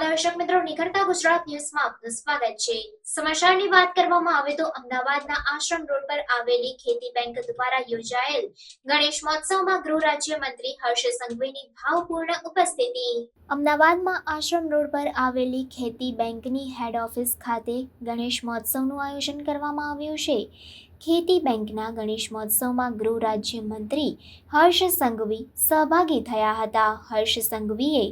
દર્શક મિત્રો, નિખરતા ગુજરાત ન્યૂઝમાં આપનું સ્વાગત છે। સમાચારની વાત કરવામાં આવે તો અમદાવાદના આશ્રમ રોડ પર આવેલી ખેતી બેંક દ્વારા યોજાયેલ ગણેશ મહોત્સવમાં ગૃહ રાજ્ય મંત્રી હર્ષ સંઘવીની ભાવપૂર્ણ ઉપસ્થિતિ। અમદાવાદમાં આશ્રમ રોડ પર આવેલી ખેતી બેંકની હેડ ઓફિસ ખાતે ગણેશ મહોત્સવનું આયોજન કરવામાં આવ્યું છે। ખેતી બેંકના ગણેશ મહોત્સવમાં ગૃહ રાજ્ય મંત્રી હર્ષ સંઘવી સહભાગી થયા હતા। હર્ષ સંઘવીએ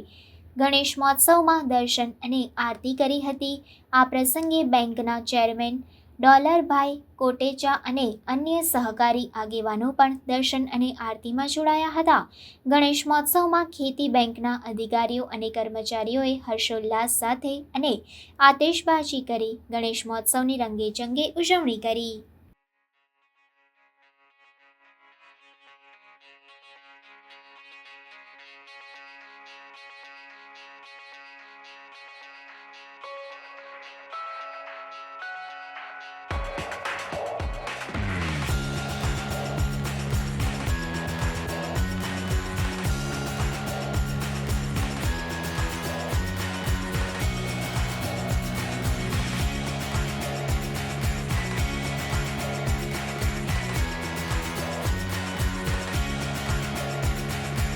ગણેશ મહોત્સવમાં દર્શન અને આરતી કરી હતી। આ પ્રસંગે બેંકના ચેરમેન ડોલરભાઈ કોટેચા અને અન્ય સહકારી આગેવાનો પણ દર્શન અને આરતીમાં જોડાયા હતા। ગણેશ મહોત્સવમાં ખેતી બેંકના અધિકારીઓ અને કર્મચારીઓએ હર્ષોલ્લાસ સાથે અને આતિશબાજી કરી ગણેશ મહોત્સવની રંગેચંગે ઉજવણી કરી।